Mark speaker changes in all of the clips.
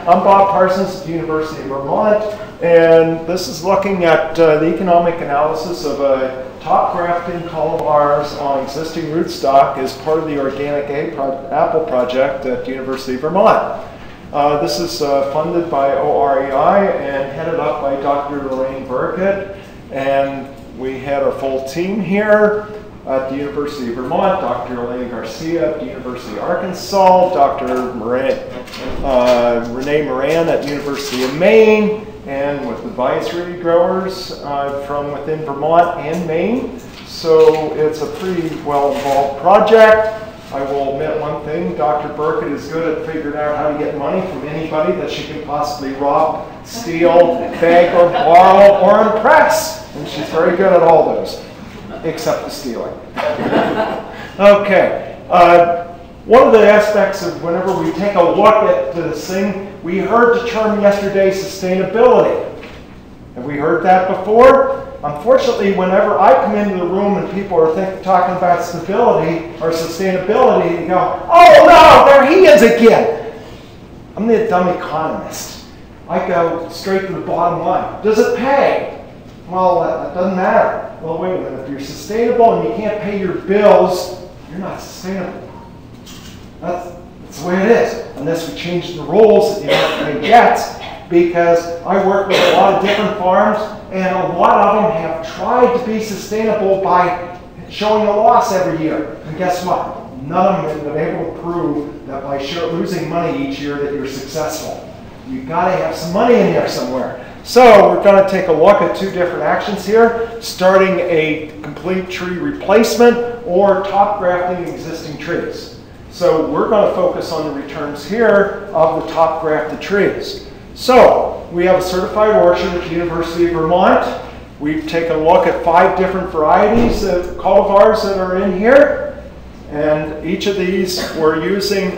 Speaker 1: I'm Bob Parsons at the University of Vermont, and this is looking at the economic analysis of a top-grafting cultivars on existing rootstock as part of the Organic Apple project at the University of Vermont. This is funded by OREI and headed up by Dr. Lorraine Burkett, and we had our full team here at the University of Vermont, Dr. Elena Garcia at the University of Arkansas, Dr. Renee Moran at the University of Maine, and with advisory growers from within Vermont and Maine. So it's a pretty well-involved project. I will admit one thing, Dr. Burkett is good at figuring out how to get money from anybody that she can possibly rob, steal, beg, or borrow, or impress. And she's very good at all those, except the stealing. Okay. One of the aspects of whenever we take a look at this thing, we heard the term yesterday, sustainability. Have we heard that before? Unfortunately, whenever I come into the room and people are talking about stability or sustainability, they go, oh no, there he is again. I'm the dumb economist. I go straight to the bottom line. Does it pay? Well, that doesn't matter. Well, wait a minute. If you're sustainable and you can't pay your bills, you're not sustainable. That's the way it is. Unless we change the rules that the American gets, because I work with a lot of different farms, and a lot of them have tried to be sustainable by showing a loss every year. And guess what? None of them have been able to prove that by losing money each year that you're successful. You've got to have some money in there somewhere. So we're going to take a look at two different actions here, starting a complete tree replacement or top grafting existing trees. So we're going to focus on the returns here of the top grafted trees. So we have a certified orchard at the University of Vermont. We've taken a look at 5 different varieties of cultivars that are in here. And each of these we're using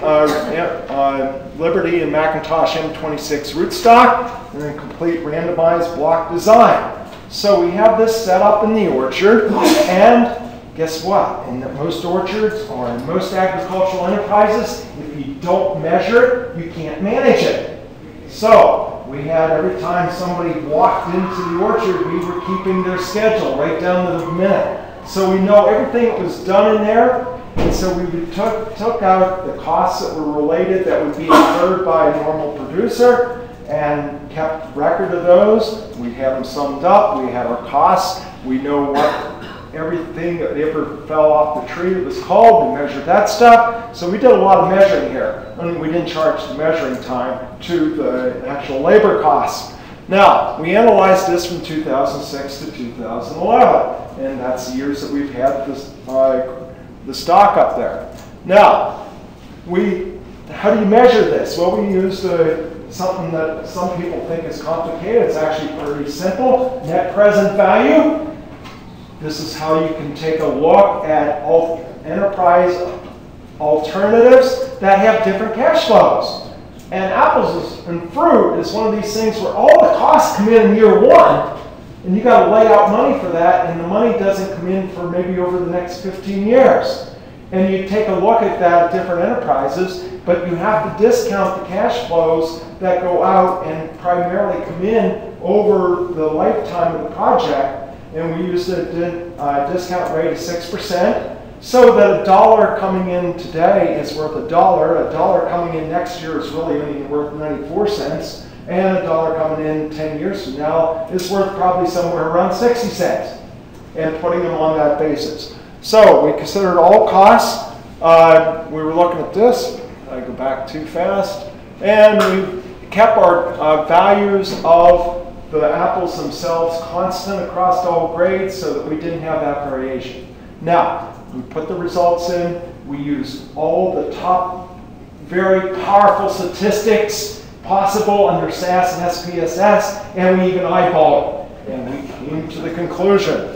Speaker 1: Liberty and McIntosh M26 rootstock and a complete randomized block design. So we have this set up in the orchard, and guess what? In most orchards or in most agricultural enterprises, if you don't measure it, you can't manage it. So we had every time somebody walked into the orchard, we were keeping their schedule right down to the minute. So we know everything that was done in there. And so we took out the costs that were related that would be incurred by a normal producer and kept record of those. We had them summed up. We had our costs. We know what everything that ever fell off the tree that was called. We measured that stuff. So we did a lot of measuring here. I mean, we didn't charge the measuring time to the actual labor costs. Now, we analyzed this from 2006 to 2011. And that's the years that we've had this the stock up there. Now, how do you measure this? Well, we used something that some people think is complicated. It's actually pretty simple. Net present value. This is how you can take a look at enterprise alternatives that have different cash flows. And apples and fruit is one of these things where all the costs come in year one, and you got to lay out money for that, and the money doesn't come in for maybe over the next 15 years. And you take a look at that at different enterprises, but you have to discount the cash flows that go out and primarily come in over the lifetime of the project. And we used a discount rate of 6%, so that $1 coming in today is worth $1. $1 coming in next year is really only worth 94 cents. And $1 coming in 10 years from now is worth probably somewhere around 60 cents, and putting them on that basis. So we considered all costs. We were looking at this. I go back too fast. And we kept our values of the apples themselves constant across all grades so that we didn't have that variation. Now, we put the results in. We used all the top very powerful statistics possible under SAS and SPSS, and we even eyeballed it. And we came to the conclusion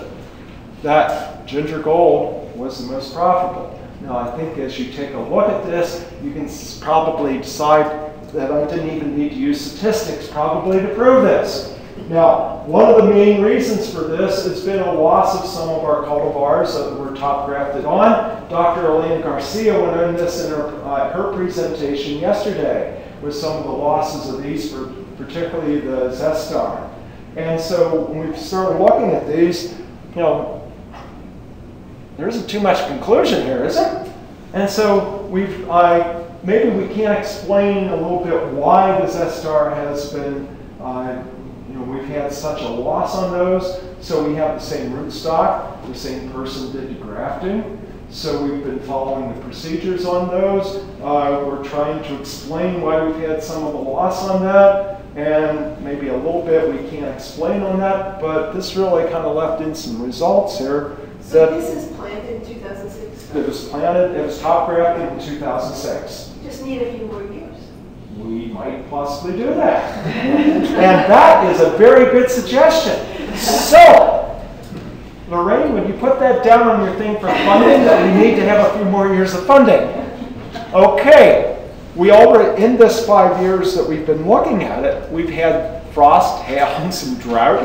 Speaker 1: that ginger gold was the most profitable. Now, I think as you take a look at this, you can probably decide that I didn't even need to use statistics probably to prove this. Now, one of the main reasons for this has been a loss of some of our cultivars that were top grafted on. Dr. Elena Garcia went on this in her presentation yesterday. with some of the losses of these, particularly the Zestar. And so when we started looking at these, you know, there isn't too much conclusion here, is there? And so maybe we can explain a little bit why the Zestar has been, you know, we've had such a loss on those. So we have the same rootstock, the same person did the grafting. So we've been following the procedures on those. We're trying to explain why we've had some of the loss on that. And maybe a little bit we can't explain on that, but this really kind of left in some results here.
Speaker 2: So this is planted in 2006?
Speaker 1: It was planted, it was top-grafted in 2006.
Speaker 2: You just need a few more years.
Speaker 1: We might possibly do that. And that is a very good suggestion. So, Lorraine, would you put that down on your thing for funding, that we need to have a few more years of funding? Okay. We already, in this 5 years that we've been looking at it, we've had frost, hail, and some drought.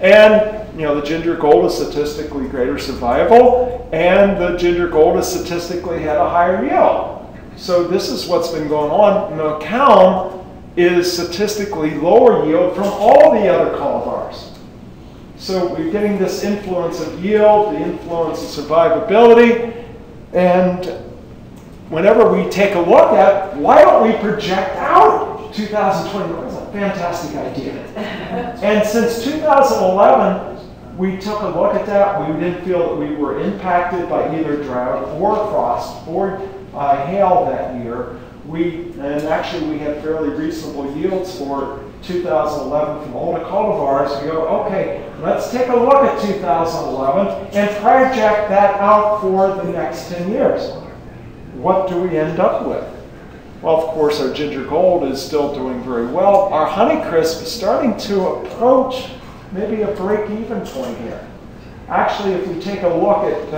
Speaker 1: And, you know, the ginger gold is statistically greater survival, and the ginger gold has statistically had a higher yield. So this is what's been going on. Macallan is statistically lower yield from all the other cultivars. So we're getting this influence of yield, the influence of survivability, and whenever we take a look at, why don't we project out 2021? That's a fantastic idea. And since 2011, we took a look at that. We didn't feel that we were impacted by either drought or frost or hail that year. And actually we had fairly reasonable yields for 2011 from older cultivars. We go, okay, let's take a look at 2011 and project that out for the next 10 years. What do we end up with? Well, of course, our ginger gold is still doing very well. Our Honeycrisp is starting to approach maybe a break-even point here. Actually, if we take a look at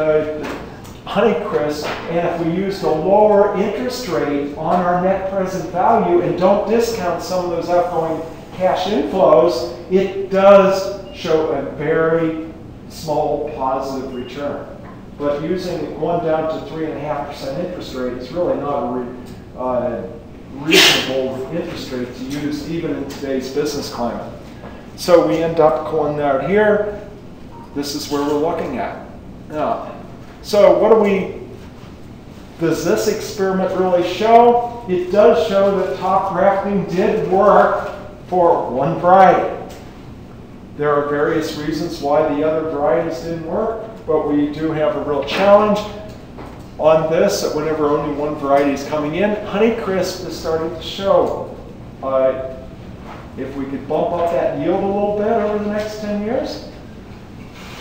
Speaker 1: Honeycrisp, and if we use the lower interest rate on our net present value and don't discount some of those outgoing cash inflows, it does show a very small positive return. But using 1 down to 3.5% interest rate is really not a reasonable interest rate to use even in today's business climate. So we end up going out here. This is where we're looking at. Now, so does this experiment really show? It does show that top grafting did work for one variety. There are various reasons why the other varieties didn't work, but we do have a real challenge on this, that whenever only one variety is coming in. Honeycrisp is starting to show. If we could bump up that yield a little bit over the next 10 years,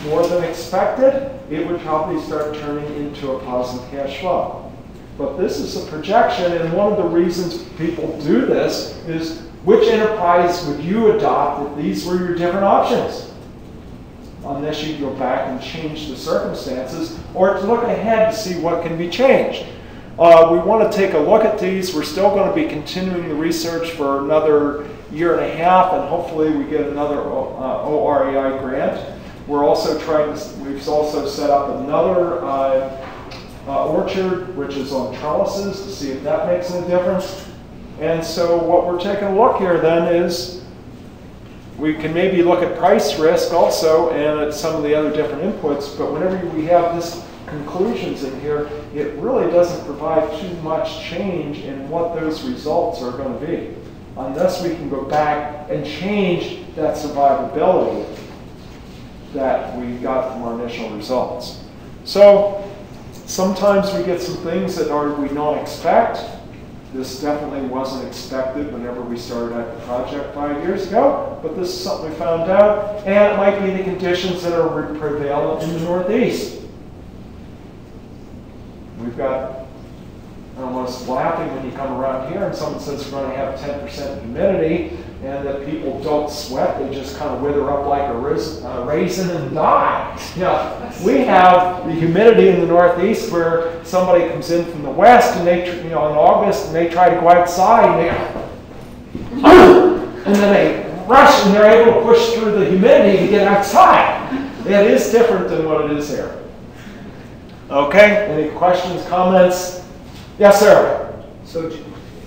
Speaker 1: more than expected, it would probably start turning into a positive cash flow. But this is a projection, and one of the reasons people do this is, which enterprise would you adopt if these were your different options? Unless you go back and change the circumstances, or to look ahead to see what can be changed. We want to take a look at these. We're still going to be continuing the research for another year and a half, and hopefully we get another OREI grant. We're also we've also set up another orchard, which is on trellises, to see if that makes any difference. And so what we're taking a look here then is, we can maybe look at price risk also and at some of the other different inputs, but whenever we have this conclusions in here, it really doesn't provide too much change in what those results are going to be, unless we can go back and change that survivability that we got from our initial results. So sometimes we get some things that we don't expect. This definitely wasn't expected whenever we started out the project 5 years ago, but this is something we found out, and it might be the conditions that are prevalent in the Northeast. We've got almost laughing when you come around here and someone says we're going to have 10% humidity, and that people don't sweat, they just kind of wither up like a raisin and die. You know, we have the humidity in the Northeast where somebody comes in from the West and they, in August, and they try to go outside and then they rush and they're able to push through the humidity to get outside. It is different than what it is here. Okay, any questions, comments? Yes, sir.
Speaker 3: So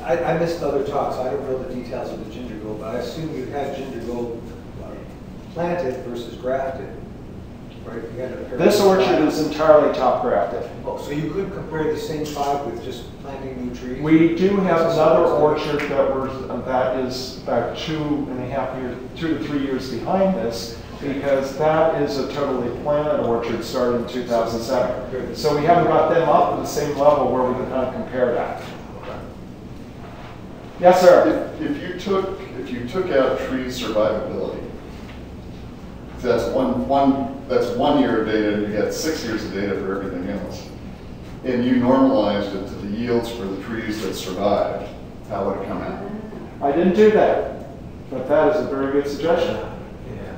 Speaker 3: I missed other talks. I don't know the details of the ginger gold, but I assume you had ginger gold planted versus grafted, right? You had a
Speaker 1: This orchard is entirely top-grafted.
Speaker 3: Oh, so you could compare the same 5 with just planting new trees?
Speaker 1: We do have another orchard that is about 2.5 years, 2 to 3 years behind this, because that is a totally planted orchard started in 2007. So we haven't got them up to the same level where we can kind of compare that. Yes, sir.
Speaker 4: If you took out tree survivability, that's one year of data, and you got 6 years of data for everything else, and you normalized it to the yields for the trees that survived, how would it come out?
Speaker 1: I didn't do that, but that is a very good suggestion.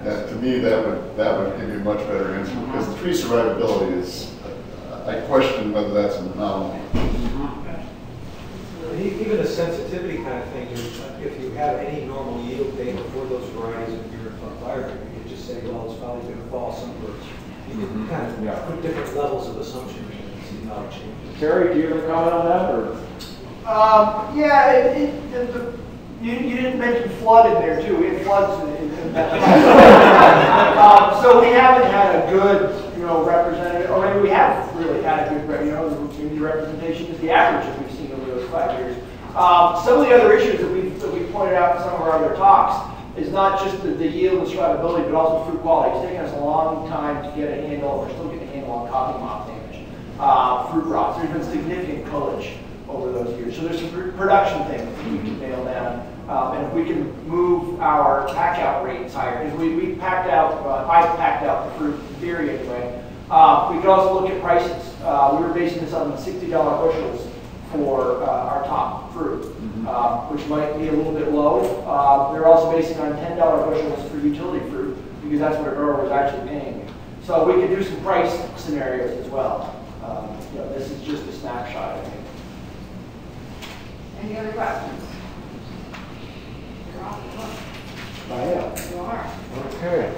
Speaker 4: To me, that would give you a much better answer, because the tree survivability is, I question whether that's an anomaly.
Speaker 3: Even a sensitivity kind of thing, if you have any normal yield data for those varieties in your environment, you could just say, well, it's probably going to fall somewhere. You can kind of put different levels of assumption and see how it changes.
Speaker 1: Terry, do you have a comment on that? Or?
Speaker 5: Yeah, you didn't mention flood in there too. We had floods in that. So we haven't had a good, representative, or maybe we have really had a good, the representation is the average that we've seen over those 5 years. Some of the other issues that we've pointed out in some of our other talks is not just the yield and survivability, but also fruit quality. It's taken us a long time to get a handle, we're still getting a handle on coffee moth damage. Fruit rots, there's been significant cullage over those years. So there's some production things that we can nail down. And if we can move our pack out rates higher, because we packed out, I packed out the fruit in theory anyway. We could also look at prices. We were basing this on $60 bushels for our top fruit, which might be a little bit low. They're also basing on $10 bushels for utility fruit, because that's what a grower was actually paying. So we could do some price scenarios as well. This is just a snapshot, I think.
Speaker 2: Any other questions? You're off the hook.
Speaker 1: I am.
Speaker 2: You are.
Speaker 1: Okay.